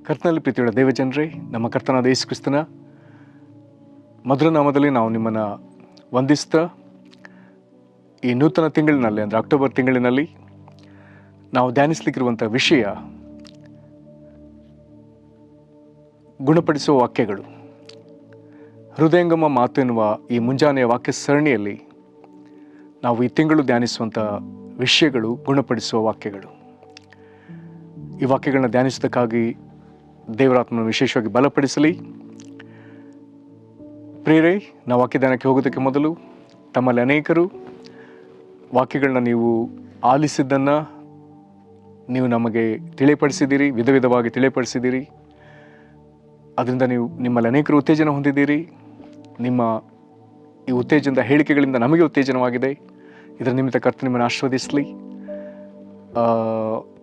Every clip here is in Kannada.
ಕರ್ತನಲ್ಲಿ ಪ್ರೀತಿಯುಳ್ಳ ದೇವಜನರೇ, ನಮ್ಮ ಕರ್ತನಾದ ಯೇಸು ಕ್ರಿಸ್ತನ ಮಧುರ ನಾಮದಲ್ಲಿ ನಾವು ನಿಮ್ಮನ್ನು ವಂದಿಸ್ತಾ ಈ ನೂತನ ತಿಂಗಳಿನಲ್ಲಿ ಅಂದರೆ ಅಕ್ಟೋಬರ್ ತಿಂಗಳಿನಲ್ಲಿ ನಾವು ಧ್ಯಾನಿಸಲಿಕ್ಕಿರುವಂಥ ವಿಷಯ ಗುಣಪಡಿಸುವ ವಾಕ್ಯಗಳು. ಹೃದಯಂಗಮ ಮಾತು ಎನ್ನುವ ಈ ಮುಂಜಾನೆಯ ವಾಕ್ಯ ಸರಣಿಯಲ್ಲಿ ನಾವು ಈ ತಿಂಗಳು ಧ್ಯಾನಿಸುವಂಥ ವಿಷಯಗಳು ಗುಣಪಡಿಸುವ ವಾಕ್ಯಗಳು. ಈ ವಾಕ್ಯಗಳನ್ನ ಧ್ಯಾನಿಸೋದಕ್ಕಾಗಿ ದೇವರಾತ್ಮನ ವಿಶೇಷವಾಗಿ ಬಲಪಡಿಸಲಿ. ಪ್ರಿಯರೇ, ನಾವು ವಾಕ್ಯ ಧ್ಯಾನಕ್ಕೆ ಹೋಗೋದಕ್ಕೆ ಮೊದಲು ತಮ್ಮಲ್ಲಿ ಅನೇಕರು ವಾಕ್ಯಗಳನ್ನ ನೀವು ಆಲಿಸಿದ್ದನ್ನು ನೀವು ನಮಗೆ ತಿಳಿಪಡಿಸಿದ್ದೀರಿ, ವಿಧ ವಿಧವಾಗಿ ತಿಳಿಪಡಿಸಿದ್ದೀರಿ. ಅದರಿಂದ ನಿಮ್ಮಲ್ಲಿ ಅನೇಕರು ಉತ್ತೇಜನ ಹೊಂದಿದ್ದೀರಿ. ನಿಮ್ಮ ಈ ಉತ್ತೇಜನದ ಹೇಳಿಕೆಗಳಿಂದ ನಮಗೆ ಉತ್ತೇಜನವಾಗಿದೆ. ಇದರ ನಿಮಿತ್ತ ಕರ್ತನು ನಿಮ್ಮನ್ನು ಆಶೀರ್ವದಿಸಲಿ.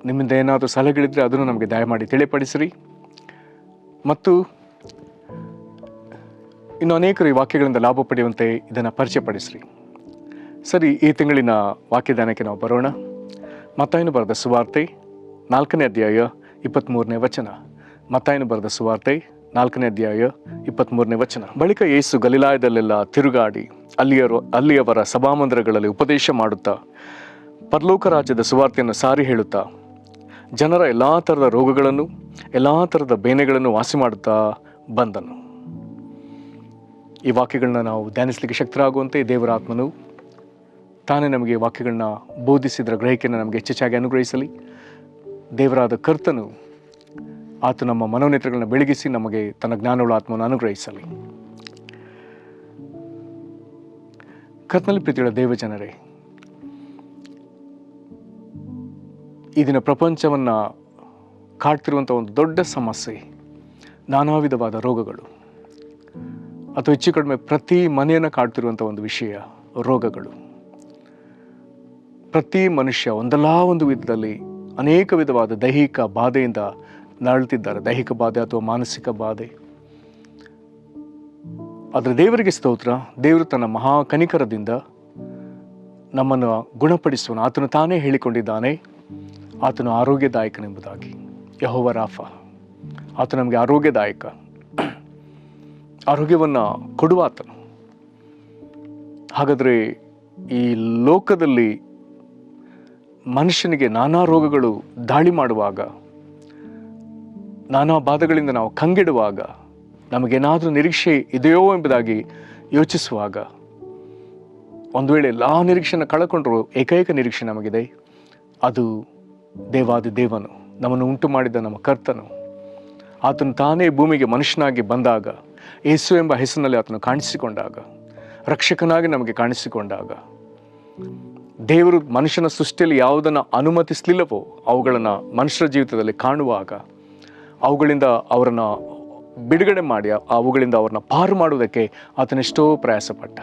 ನಿಮ್ಮಿಂದ ಏನಾದರೂ ಸಲಹೆಗಳಿದ್ದರೆ ಅದನ್ನು ನಮಗೆ ದಯಮಾಡಿ ತಿಳಿಪಡಿಸಿರಿ. ಮತ್ತು ಇನ್ನು ಅನೇಕರು ಈ ವಾಕ್ಯಗಳಿಂದ ಲಾಭ ಪಡೆಯುವಂತೆ ಇದನ್ನು ಪರಿಚಯಪಡಿಸಿರಿ. ಸರಿ, ಈ ತಿಂಗಳಿನ ವಾಕ್ಯದಾನಕ್ಕೆ ನಾವು ಬರೋಣ. ಮತ್ತಾಯನು ಬರೆದ ಸುವಾರ್ತೆ 4ನೇ ಅಧ್ಯಾಯ 23ನೇ ವಚನ. ಮತ್ತಾಯನು ಬರೆದ ಸುವಾರ್ತೆ 4ನೇ ಅಧ್ಯಾಯ 23ನೇ ವಚನ. ಬಳಿಕ ಯೇಸು ಗಲಿಲಾಯದಲ್ಲೆಲ್ಲ ತಿರುಗಾಡಿ ಅಲ್ಲಿಯವರ ಸಭಾಮಂದಿರಗಳಲ್ಲಿ ಉಪದೇಶ ಮಾಡುತ್ತಾ ಪರಲೋಕ ರಾಜ್ಯದ ಸುವಾರ್ತೆಯನ್ನು ಸಾರಿ ಹೇಳುತ್ತಾ ಜನರ ಎಲ್ಲ ಥರದ ರೋಗಗಳನ್ನು ಎಲ್ಲ ಥರದ ಬೇನೆಗಳನ್ನು ವಾಸಿ ಮಾಡುತ್ತಾ ಬಂದನು. ಈ ವಾಕ್ಯಗಳನ್ನ ನಾವು ಧ್ಯಾನಿಸಲಿಕ್ಕೆ ಶಕ್ತರಾಗುವಂತೆ ದೇವರ ಆತ್ಮನು ತಾನೇ ನಮಗೆ ವಾಕ್ಯಗಳನ್ನ ಬೋಧಿಸಿದ್ರ ಗ್ರಹಿಕೆಯನ್ನು ನಮಗೆ ಹೆಚ್ಚೆಚ್ಚಾಗಿ ಅನುಗ್ರಹಿಸಲಿ. ದೇವರಾದ ಕರ್ತನು ಆತ ನಮ್ಮ ಮನೋನೇತ್ರಗಳನ್ನ ಬೆಳಗಿಸಿ ನಮಗೆ ತನ್ನ ಜ್ಞಾನವುಳ್ಳ ಆತ್ಮವನ್ನು ಅನುಗ್ರಹಿಸಲಿ. ಕರ್ತನಲ್ಲಿ ಪ್ರೀತಿಯುಳ್ಳ ದೇವಜನರೇ, ಈ ದಿನ ಪ್ರಪಂಚವನ್ನು ಕಾಡ್ತಿರುವಂಥ ಒಂದು ದೊಡ್ಡ ಸಮಸ್ಯೆ ನಾನಾ ವಿಧವಾದ ರೋಗಗಳು, ಅಥವಾ ಹೆಚ್ಚು ಕಡಿಮೆ ಪ್ರತಿ ಮನೆಯನ್ನು ಕಾಡ್ತಿರುವಂಥ ಒಂದು ವಿಷಯ ರೋಗಗಳು. ಪ್ರತಿ ಮನುಷ್ಯ ಒಂದಲ್ಲ ಒಂದು ವಿಧದಲ್ಲಿ ಅನೇಕ ವಿಧವಾದ ದೈಹಿಕ ಬಾಧೆಯಿಂದ ನರಳುತ್ತಿದ್ದಾರೆ. ದೈಹಿಕ ಬಾಧೆ ಅಥವಾ ಮಾನಸಿಕ ಬಾಧೆ. ಆದರೆ ದೇವರಿಗೆ ಸ್ತೋತ್ರ, ದೇವರು ತನ್ನ ಮಹಾ ಕನಿಕರದಿಂದ ನಮ್ಮನ್ನು ಗುಣಪಡಿಸುವನು. ಆತನು ತಾನೇ ಹೇಳಿಕೊಂಡಿದ್ದಾನೆ, ಆತನು ಆರೋಗ್ಯದಾಯಕನೆಂಬುದಾಗಿ. ಯೆಹೋವ ರಾಫ, ಆತ ನಮಗೆ ಆರೋಗ್ಯದಾಯಕ, ಆರೋಗ್ಯವನ್ನು ಕೊಡುವ ಆತನು. ಹಾಗಾದರೆ ಈ ಲೋಕದಲ್ಲಿ ಮನುಷ್ಯನಿಗೆ ನಾನಾ ರೋಗಗಳು ದಾಳಿ ಮಾಡುವಾಗ, ನಾನಾ ಬಾಧೆಗಳಿಂದ ನಾವು ಕಂಗೆಡುವಾಗ, ನಮಗೇನಾದರೂ ನಿರೀಕ್ಷೆ ಇದೆಯೋ ಎಂಬುದಾಗಿ ಯೋಚಿಸುವಾಗ, ಒಂದು ವೇಳೆ ಎಲ್ಲ ನಿರೀಕ್ಷೆಯನ್ನು ಕಳಕೊಂಡ್ರೂ ಏಕೈಕ ನಿರೀಕ್ಷೆ ನಮಗಿದೆ. ಅದು ದೇವಾದಿ ದೇವನು, ನಮ್ಮನ್ನು ಉಂಟು ಮಾಡಿದ ನಮ್ಮ ಕರ್ತನು. ಆತನು ತಾನೇ ಭೂಮಿಗೆ ಮನುಷ್ಯನಾಗಿ ಬಂದಾಗ, ಯೇಸು ಎಂಬ ಹೆಸರಿನಲ್ಲಿ ಆತನು ಕಾಣಿಸಿಕೊಂಡಾಗ, ರಕ್ಷಕನಾಗಿ ನಮಗೆ ಕಾಣಿಸಿಕೊಂಡಾಗ, ದೇವರು ಮನುಷ್ಯನ ಸೃಷ್ಟಿಯಲ್ಲಿ ಯಾವುದನ್ನು ಅನುಮತಿಸಲಿಲ್ಲವೋ ಅವುಗಳನ್ನು ಮನುಷ್ಯರ ಜೀವಿತದಲ್ಲಿ ಕಾಣುವಾಗ, ಅವುಗಳಿಂದ ಅವರನ್ನು ಬಿಡುಗಡೆ ಮಾಡಿ ಅವುಗಳಿಂದ ಅವ್ರನ್ನ ಪಾರು ಮಾಡುವುದಕ್ಕೆ ಆತನೆಷ್ಟೋ ಪ್ರಯಾಸಪಟ್ಟ.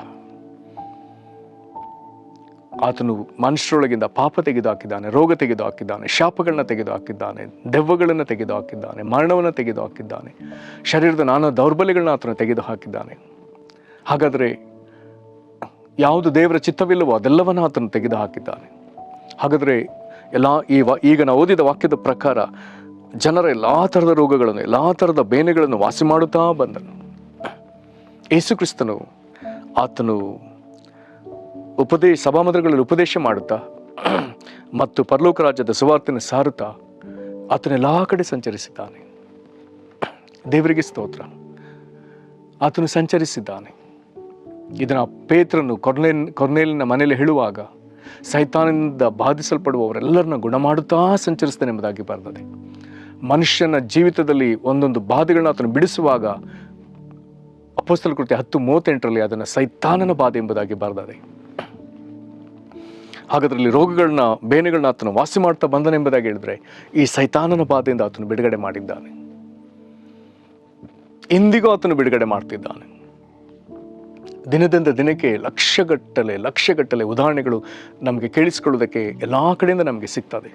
ಆತನು ಮನುಷ್ಯರೊಳಗಿಂದ ಪಾಪ ತೆಗೆದು ಹಾಕಿದ್ದಾನೆ, ರೋಗ ತೆಗೆದು ಹಾಕಿದ್ದಾನೆ, ಶಾಪಗಳನ್ನ ತೆಗೆದು ಹಾಕಿದ್ದಾನೆ, ದೆವ್ವಗಳನ್ನು ತೆಗೆದು ಹಾಕಿದ್ದಾನೆ, ಮರಣವನ್ನು ತೆಗೆದು ಹಾಕಿದ್ದಾನೆ, ಶರೀರದ ನಾನಾ ದೌರ್ಬಲ್ಯಗಳನ್ನ ಆತನು ತೆಗೆದು ಹಾಕಿದ್ದಾನೆ. ಹಾಗಾದರೆ ಯಾವುದು ದೇವರ ಚಿತ್ತವಿಲ್ಲವೋ ಅದೆಲ್ಲವನ್ನ ಆತನು ತೆಗೆದು ಹಾಕಿದ್ದಾನೆ. ಹಾಗಾದರೆ ಈಗ ನಾವು ಓದಿದ ವಾಕ್ಯದ ಪ್ರಕಾರ ಜನರ ಎಲ್ಲ ಥರದ ರೋಗಗಳನ್ನು, ಎಲ್ಲ ಥರದ ಬೇನೆಗಳನ್ನು ವಾಸಿ ಮಾಡುತ್ತಾ ಬಂದನು. ಯೇಸು ಕ್ರಿಸ್ತನು ಆತನು ಸಭಾಮಂದಿರಗಳಲ್ಲಿ ಉಪದೇಶ ಮಾಡುತ್ತಾ ಮತ್ತು ಪರಲೋಕ ರಾಜ್ಯದ ಸುವಾರ್ತೆಯನ್ನು ಸಾರುತ್ತಾ ಆತನೆಲ್ಲ ಕಡೆ ಸಂಚರಿಸಿದ್ದಾನೆ. ದೇವರಿಗೆ ಸ್ತೋತ್ರ, ಆತನು ಸಂಚರಿಸಿದ್ದಾನೆ. ಇದನ್ನು ಪೇತ್ರನು ಕೊರ್ನೇಲಿನ ಮನೆಯಲ್ಲಿ ಹೇಳುವಾಗ, ಸೈತಾನದಿಂದ ಬಾಧಿಸಲ್ಪಡುವವರೆಲ್ಲರನ್ನ ಗುಣ ಮಾಡುತ್ತಾ ಸಂಚರಿಸ್ತಾನೆ ಎಂಬುದಾಗಿ ಬರ್ತದೆ. ಮನುಷ್ಯನ ಜೀವಿತದಲ್ಲಿ ಒಂದೊಂದು ಬಾಧೆಗಳನ್ನ ಆತನು ಬಿಡಿಸುವಾಗ ಅಪೊಸ್ತಲರ ಕೃತ್ಯ 10:38 ಅದನ್ನು ಸೈತಾನನ ಬಾಧೆ ಎಂಬುದಾಗಿ ಬರ್ತದೆ. ಹಾಗಾದ್ರಲ್ಲಿ ರೋಗಗಳನ್ನ, ಬೇನೆಗಳನ್ನ ಆತನು ವಾಸಿ ಮಾಡ್ತಾ ಬಂದನೆಂಬುದಾಗಿ ಹೇಳಿದ್ರೆ, ಈ ಸೈತಾನನ ಬಾಧೆಯಿಂದ ಆತನು ಬಿಡುಗಡೆ ಮಾಡಿದ್ದಾನೆ. ಇಂದಿಗೂ ಆತನು ಬಿಡುಗಡೆ ಮಾಡ್ತಿದ್ದಾನೆ. ದಿನದಿಂದ ದಿನಕ್ಕೆ ಲಕ್ಷಗಟ್ಟಲೆ ಉದಾಹರಣೆಗಳು ನಮಗೆ ಕೇಳಿಸಿಕೊಳ್ಳುವುದಕ್ಕೆ ಎಲ್ಲ ಕಡೆಯಿಂದ ನಮಗೆ ಸಿಗ್ತದೆ.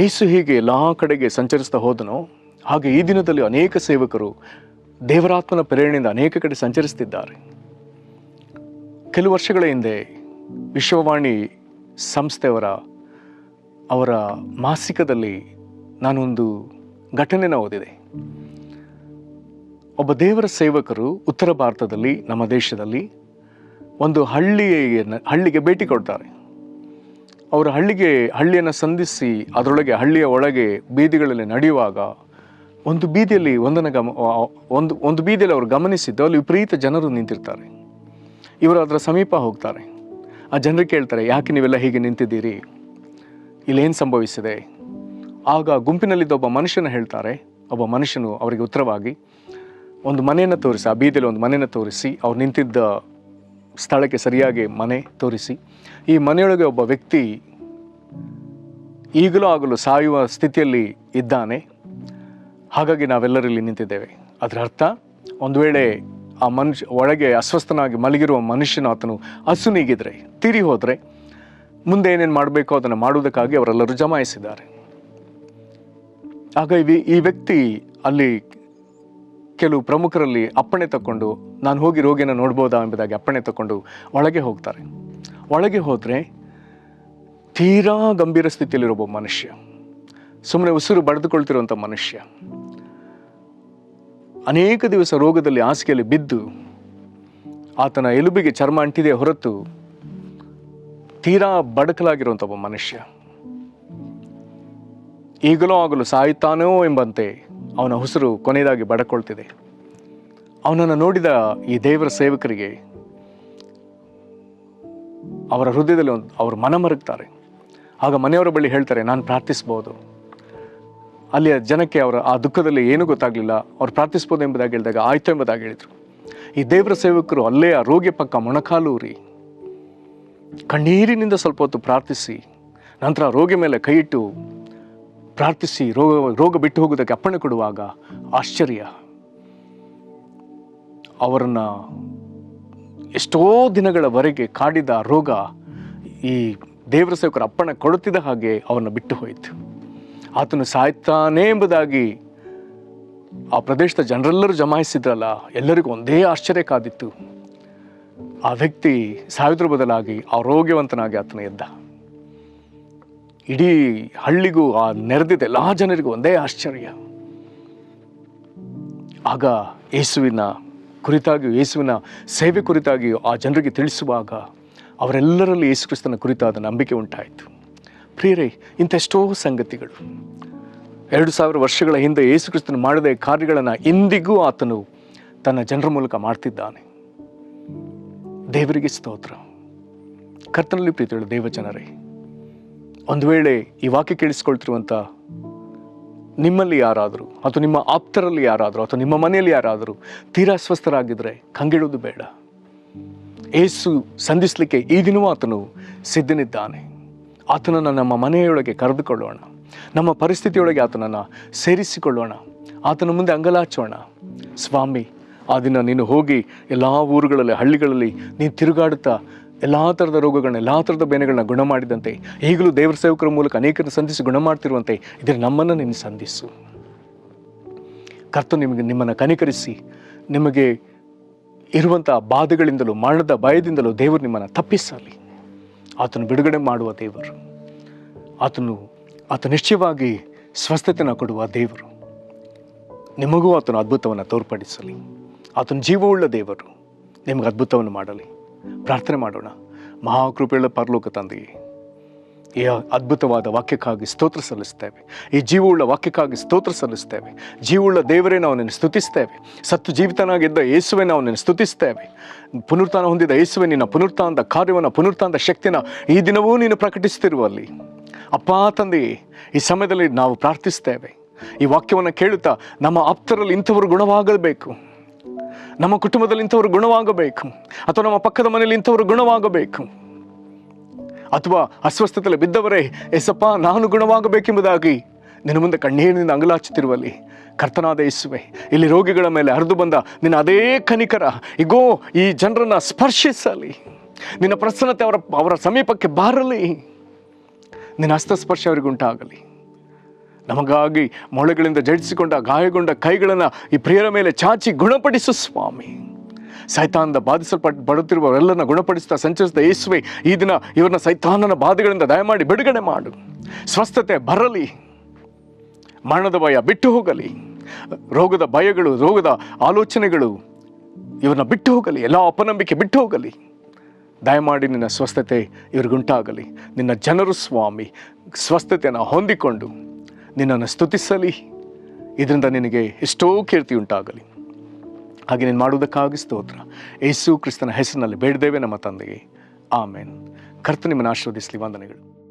ಯೇಸು ಹೀಗೆ ಎಲ್ಲ ಕಡೆಗೆ ಸಂಚರಿಸ್ತಾ ಹೋದನೋ ಹಾಗೆ ಈ ದಿನದಲ್ಲಿ ಅನೇಕ ಸೇವಕರು ದೇವರಾತ್ಮನ ಪ್ರೇರಣೆಯಿಂದ ಅನೇಕ ಕಡೆ ಸಂಚರಿಸ್ತಿದ್ದಾರೆ. ಕೆಲವು ವರ್ಷಗಳ ಹಿಂದೆ ವಿಶ್ವವಾಣಿ ಸಂಸ್ಥೆಯವರ ಮಾಸಿಕದಲ್ಲಿ ನಾನೊಂದು ಘಟನೆನ ಓದಿದೆ. ಒಬ್ಬ ದೇವರ ಸೇವಕರು ಉತ್ತರ ಭಾರತದಲ್ಲಿ, ನಮ್ಮ ದೇಶದಲ್ಲಿ ಒಂದು ಹಳ್ಳಿಗೆ ಭೇಟಿ ಕೊಡ್ತಾರೆ. ಅವರು ಹಳ್ಳಿಯನ್ನು ಸಂಧಿಸಿ ಅದರೊಳಗೆ, ಹಳ್ಳಿಯ ಒಳಗೆ ಬೀದಿಗಳಲ್ಲಿ ನಡೆಯುವಾಗ ಒಂದು ಬೀದಿಯಲ್ಲಿ ಒಂದು ಬೀದಿಯಲ್ಲಿ ಅವರು ಗಮನಿಸಿದ್ದು, ಅಲ್ಲಿ ವಿಪರೀತ ಜನರು ನಿಂತಿರ್ತಾರೆ. ಇವರು ಅದರ ಸಮೀಪ ಹೋಗ್ತಾರೆ. ಆ ಜನರು ಕೇಳ್ತಾರೆ, ಯಾಕೆ ನೀವೆಲ್ಲ ಹೀಗೆ ನಿಂತಿದ್ದೀರಿ, ಇಲ್ಲೇನು ಸಂಭವಿಸಿದೆ? ಆಗ ಗುಂಪಿನಲ್ಲಿದ್ದ ಒಬ್ಬ ಮನುಷ್ಯನು ಅವರಿಗೆ ಉತ್ತರವಾಗಿ ಒಂದು ಮನೆಯನ್ನು ತೋರಿಸಿ, ಆ ಬೀದಿಯಲ್ಲಿ ಒಂದು ಮನೆಯನ್ನು ತೋರಿಸಿ, ಅವ್ರು ನಿಂತಿದ್ದ ಸ್ಥಳಕ್ಕೆ ಸರಿಯಾಗಿ ಮನೆ ತೋರಿಸಿ, ಈ ಮನೆಯೊಳಗೆ ಒಬ್ಬ ವ್ಯಕ್ತಿ ಆಗಲೂ ಸಾಯುವ ಸ್ಥಿತಿಯಲ್ಲಿ ಇದ್ದಾನೆ, ಹಾಗಾಗಿ ನಾವೆಲ್ಲರಲ್ಲಿ ನಿಂತಿದ್ದೇವೆ. ಅದರ ಅರ್ಥ, ಒಂದು ವೇಳೆ ಆ ಒಳಗೆ ಅಸ್ವಸ್ಥನಾಗಿ ಮಲಗಿರುವ ಮನುಷ್ಯನು, ಆತನು ಹಸುನೀಗಿದ್ರೆ, ತೀರಿ ಹೋದರೆ ಮುಂದೆ ಏನೇನು ಮಾಡಬೇಕೋ ಅದನ್ನು ಮಾಡುವುದಕ್ಕಾಗಿ ಅವರೆಲ್ಲರೂ ಜಮಾಯಿಸಿದ್ದಾರೆ. ಆಗ ಈ ವ್ಯಕ್ತಿ ಅಲ್ಲಿ ಕೆಲವು ಪ್ರಮುಖರಲ್ಲಿ ಅಪ್ಪಣೆ ತಗೊಂಡು, ನಾನು ಹೋಗಿ ರೋಗಿಯನ್ನು ನೋಡ್ಬೋದಾ ಎಂಬುದಾಗಿ ಅಪ್ಪಣೆ ತಗೊಂಡು ಒಳಗೆ ಹೋಗ್ತಾರೆ. ಒಳಗೆ ಹೋದರೆ ತೀರಾ ಗಂಭೀರ ಸ್ಥಿತಿಯಲ್ಲಿರುವ ಮನುಷ್ಯ, ಸುಮ್ಮನೆ ಉಸಿರು ಬಡಿದುಕೊಳ್ತಿರುವಂಥ ಮನುಷ್ಯ, ಅನೇಕ ದಿವಸ ರೋಗದಲ್ಲಿ ಹಾಸಿಗೆಯಲ್ಲಿ ಬಿದ್ದು ಆತನ ಎಲುಬಿಗೆ ಚರ್ಮ ಅಂಟಿದೆ ಹೊರತು ತೀರಾ ಬಡಕಲಾಗಿರುವಂಥ ಒಬ್ಬ ಮನುಷ್ಯ, ಆಗಲೂ ಸಾಯುತ್ತಾನೋ ಎಂಬಂತೆ ಅವನ ಉಸಿರು ಕೊನೆಯದಾಗಿ ಬಡಕೊಳ್ತಿದೆ. ಅವನನ್ನು ನೋಡಿದ ಈ ದೇವರ ಸೇವಕರಿಗೆ ಅವರ ಹೃದಯದಲ್ಲಿ ಅವರು ಮನಮರುಗ್ತಾರೆ. ಆಗ ಮನೆಯವರ ಬಳಿ ಹೇಳ್ತಾರೆ, ನಾನು ಪ್ರಾರ್ಥಿಸ್ಬೋದು. ಅಲ್ಲಿಯ ಜನಕ್ಕೆ ಆ ದುಃಖದಲ್ಲಿ ಏನೂ ಗೊತ್ತಾಗಲಿಲ್ಲ. ಅವ್ರು ಪ್ರಾರ್ಥಿಸ್ಬೋದು ಎಂಬುದಾಗಿ ಹೇಳಿದಾಗ ಆಯ್ತು ಎಂಬುದಾಗಿ ಹೇಳಿದರು. ಈ ದೇವರ ಸೇವಕರು ಅಲ್ಲೇ ಆ ರೋಗಿಯ ಪಕ್ಕ ಮೊಣಕಾಲೂರಿ ಕಣ್ಣೀರಿನಿಂದ ಸ್ವಲ್ಪ ಹೊತ್ತು ಪ್ರಾರ್ಥಿಸಿ, ನಂತರ ರೋಗಿ ಮೇಲೆ ಕೈ ಇಟ್ಟು ಪ್ರಾರ್ಥಿಸಿ ರೋಗ ಬಿಟ್ಟು ಹೋಗುವುದಕ್ಕೆ ಅಪ್ಪಣೆ ಕೊಡುವಾಗ ಆಶ್ಚರ್ಯ, ಅವರನ್ನು ಎಷ್ಟೋ ದಿನಗಳವರೆಗೆ ಕಾಡಿದ ರೋಗ ಈ ದೇವರ ಸೇವಕರ ಅಪ್ಪಣೆ ಕೊಡುತ್ತಿದ್ದ ಹಾಗೆ ಅವನ್ನ ಬಿಟ್ಟು ಹೋಯಿತು. ಆತನು ಸಾಯ್ತಾನೆ ಎಂಬುದಾಗಿ ಆ ಪ್ರದೇಶದ ಜನರೆಲ್ಲರೂ ಜಮಾಯಿಸಿದ್ರಲ್ಲ, ಎಲ್ಲರಿಗೂ ಒಂದೇ ಆಶ್ಚರ್ಯ ಕಾದಿತ್ತು. ಆ ವ್ಯಕ್ತಿ ಸಾಯುವುದರ ಬದಲಾಗಿ ಆ ರೋಗ್ಯವಂತನಾಗಿ ಆತನು ಎದ್ದ. ಇಡೀ ಹಳ್ಳಿಗೂ, ಆ ನೆರೆದಿದ್ದ ಎಲ್ಲ ಜನರಿಗೂ ಒಂದೇ ಆಶ್ಚರ್ಯ. ಆಗ ಯೇಸುವಿನ ಸೇವೆ ಕುರಿತಾಗಿಯೂ ಆ ಜನರಿಗೆ ತಿಳಿಸುವಾಗ ಅವರೆಲ್ಲರಲ್ಲಿ ಯೇಸು ಕ್ರಿಸ್ತನ ಕುರಿತಾದ ನಂಬಿಕೆ ಉಂಟಾಯಿತು. ಪ್ರಿಯರೇ, ಇಂಥೆಷ್ಟೋ ಸಂಗತಿಗಳು 2000 ವರ್ಷಗಳ ಹಿಂದೆ ಯೇಸು ಕ್ರಿಸ್ತನು ಮಾಡಿದ ಕಾರ್ಯಗಳನ್ನು ಇಂದಿಗೂ ಆತನು ತನ್ನ ಜನರ ಮೂಲಕ ಮಾಡ್ತಿದ್ದಾನೆ. ದೇವರಿಗೆ ಸ್ತೋತ್ರ. ಕರ್ತನಲ್ಲಿ ಪ್ರೀತಿಯುಳ್ಳ ದೇವಜನರೇ, ಒಂದು ವೇಳೆ ಈ ವಾಕ್ಯ ಕೇಳಿಸ್ಕೊಳ್ತಿರುವಂಥ ನಿಮ್ಮಲ್ಲಿ ಯಾರಾದರೂ, ಅಥವಾ ನಿಮ್ಮ ಆಪ್ತರಲ್ಲಿ ಯಾರಾದರೂ, ಅಥವಾ ನಿಮ್ಮ ಮನೆಯಲ್ಲಿ ಯಾರಾದರೂ ತೀರಾ ಅಸ್ವಸ್ಥರಾಗಿದ್ದರೆ ಕಂಗೆಡುವುದು ಬೇಡ. ಯೇಸು ಸಂಧಿಸಲಿಕ್ಕೆ ಈ ದಿನವೂ ಆತನು ಸಿದ್ಧನಿದ್ದಾನೆ. ಆತನನ್ನು ನಮ್ಮ ಮನೆಯೊಳಗೆ ಕರೆದುಕೊಳ್ಳೋಣ, ನಮ್ಮ ಪರಿಸ್ಥಿತಿಯೊಳಗೆ ಆತನನ್ನು ಸೇರಿಸಿಕೊಳ್ಳೋಣ, ಆತನ ಮುಂದೆ ಅಂಗಲಾಚೋಣ. ಸ್ವಾಮಿ, ಆ ದಿನ ನೀನು ಹೋಗಿ ಎಲ್ಲ ಊರುಗಳಲ್ಲಿ, ಹಳ್ಳಿಗಳಲ್ಲಿ ನೀನು ತಿರುಗಾಡುತ್ತಾ ಎಲ್ಲ ಥರದ ರೋಗಗಳನ್ನ, ಎಲ್ಲ ಥರದ ಬೇನೆಗಳನ್ನ ಗುಣ ಮಾಡಿದಂತೆ, ಈಗಲೂ ದೇವರ ಸೇವಕರ ಮೂಲಕ ಅನೇಕರನ್ನು ಸಂಧಿಸಿ ಗುಣ ಮಾಡ್ತಿರುವಂತೆ ಇದರ ನಮ್ಮನ್ನು ನೀನು ಸಂಧಿಸು. ಕರ್ತನು ನಿಮ್ಮನ್ನು ಕನಿಕರಿಸಿ, ನಿಮಗೆ ಇರುವಂಥ ಬಾಧೆಗಳಿಂದಲೂ ಮರಣದ ಭಯದಿಂದಲೂ ದೇವರು ನಿಮ್ಮನ್ನು ತಪ್ಪಿಸಲಿ. ಆತನು ಬಿಡುಗಡೆ ಮಾಡುವ ದೇವರು, ಆತ ನಿಶ್ಚಯವಾಗಿ ಸ್ವಸ್ಥತೆಯನ್ನು ಕೊಡುವ ದೇವರು. ನಿಮಗೂ ಆತನು ಅದ್ಭುತವನ್ನು ತೋರ್ಪಡಿಸಲಿ. ಆತನ ಜೀವವುಳ್ಳ ದೇವರು ನಿಮಗೆ ಅದ್ಭುತವನ್ನು ಮಾಡಲಿ. ಪ್ರಾರ್ಥನೆ ಮಾಡೋಣ. ಮಹಾಕೃಪೆಯುಳ್ಳ ಪರಲೋಕ ತಂದೆಯೇ, ಈ ಅದ್ಭುತವಾದ ವಾಕ್ಯಕ್ಕಾಗಿ ಸ್ತೋತ್ರ ಸಲ್ಲಿಸ್ತೇವೆ. ಈ ಜೀವವುಳ್ಳ ವಾಕ್ಯಕ್ಕಾಗಿ ಸ್ತೋತ್ರ ಸಲ್ಲಿಸ್ತೇವೆ. ಜೀವವುಳ್ಳ ದೇವರೇ, ನಾವು ನಿನ್ನ ಸ್ತುತಿಸ್ತೇವೆ. ಸತ್ತು ಜೀವಿತನಾಗಿದ್ದ ಯೇಸುವೆ, ನಾವು ನಿನ್ನ ಸ್ತುತಿಸ್ತೇವೆ. ಪುನರುತ್ಥಾನ ಹೊಂದಿದ ಯೇಸುವೆ, ನಿನ್ನ ಪುನರುತ್ಥಾನದ ಕಾರ್ಯವನ್ನು, ಪುನರುತ್ಥಾನದ ಶಕ್ತಿನ ಈ ದಿನವೂ ನೀನು ಪ್ರಕಟಿಸುತ್ತಿರುವಲ್ಲಿ ಅಪ್ಪ ತಂದೆಯೇ, ಈ ಸಮಯದಲ್ಲಿ ನಾವು ಪ್ರಾರ್ಥಿಸ್ತೇವೆ. ಈ ವಾಕ್ಯವನ್ನು ಕೇಳುತ್ತಾ ನಮ್ಮ ಆಪ್ತರಲ್ಲಿ ಇಂಥವರು ಗುಣವಾಗಬೇಕು, ನಮ್ಮ ಕುಟುಂಬದಲ್ಲಿ ಇಂಥವರು ಗುಣವಾಗಬೇಕು, ಅಥವಾ ನಮ್ಮ ಪಕ್ಕದ ಮನೆಯಲ್ಲಿ ಇಂಥವರು ಗುಣವಾಗಬೇಕು, ಅಥವಾ ಅಸ್ವಸ್ಥತೆಯಲ್ಲಿ ಬಿದ್ದವರೇ, ಎಸಪ್ಪ ನಾನು ಗುಣವಾಗಬೇಕೆಂಬುದಾಗಿ ನಿನ್ನ ಮುಂದೆ ಕಣ್ಣೀರಿನಿಂದ ಅಂಗಲಾಚುತ್ತಿರುವಲ್ಲಿ ಕರ್ತನಾದ ಯೇಸುವೆ, ಇಲ್ಲಿ ರೋಗಿಗಳ ಮೇಲೆ ಹರಿದು ಬಂದ ನಿನ್ನ ಅದೇ ಕನಿಕರ ಈಗೋ ಈ ಜನರನ್ನು ಸ್ಪರ್ಶಿಸಲಿ. ನಿನ್ನ ಪ್ರಸನ್ನತೆ ಅವರ ಸಮೀಪಕ್ಕೆ ಬಾರಲಿ. ನಿನ್ನ ಹಸ್ತಸ್ಪರ್ಶ ಅವರಿಗುಂಟಾಗಲಿ. ನಮಗಾಗಿ ಮೊಳೆಗಳಿಂದ ಜಡಿಸಿಕೊಂಡ ಗಾಯಗೊಂಡ ಕೈಗಳನ್ನು ಈ ಪ್ರಿಯರ ಮೇಲೆ ಚಾಚಿ ಗುಣಪಡಿಸು ಸ್ವಾಮಿ. ಸೈತಾನದ ಬಡುತ್ತಿರುವವರೆಲ್ಲರನ್ನ ಗುಣಪಡಿಸ್ತಾ ಸಂಚರಿಸಿದ ಯೇಸುವೆ, ಈ ದಿನ ಇವರನ್ನ ಸೈತಾನನ ಬಾಧೆಗಳಿಂದ ದಯಮಾಡಿ ಬಿಡುಗಡೆ ಮಾಡು. ಸ್ವಸ್ಥತೆ ಬರಲಿ. ಮರಣದ ಭಯ ಬಿಟ್ಟು ಹೋಗಲಿ, ರೋಗದ ಭಯಗಳು, ರೋಗದ ಆಲೋಚನೆಗಳು ಇವ್ರನ್ನ ಬಿಟ್ಟು ಹೋಗಲಿ, ಎಲ್ಲ ಅಪನಂಬಿಕೆ ಬಿಟ್ಟು ಹೋಗಲಿ. ದಯಮಾಡಿ ನಿನ್ನ ಸ್ವಸ್ಥತೆ ಇವ್ರಿಗುಂಟಾಗಲಿ. ನಿನ್ನ ಜನರು ಸ್ವಾಮಿ ಸ್ವಸ್ಥತೆಯನ್ನು ಹೊಂದಿಕೊಂಡು ನಿನ್ನನ್ನು ಸ್ತುತಿಸಲಿ. ಇದರಿಂದ ನಿನಗೆ ಎಷ್ಟೋ ಕೀರ್ತಿ ಉಂಟಾಗಲಿ. ಹಾಗೆ ನೀನು ಮಾಡುವುದಕ್ಕಾಗಿ ಸ್ತೋತ್ರ. ಯೇಸು ಕ್ರಿಸ್ತನ ಹೆಸರಿನಲ್ಲಿ ಬೇಡಿದ್ದೇವೆ ನಮ್ಮ ತಂದೆಗೆ, ಆಮೇನ್. ಕರ್ತನು ನಿಮ್ಮನ್ನು ಆಶೀರ್ವದಿಸಲಿ. ವಂದನೆಗಳು.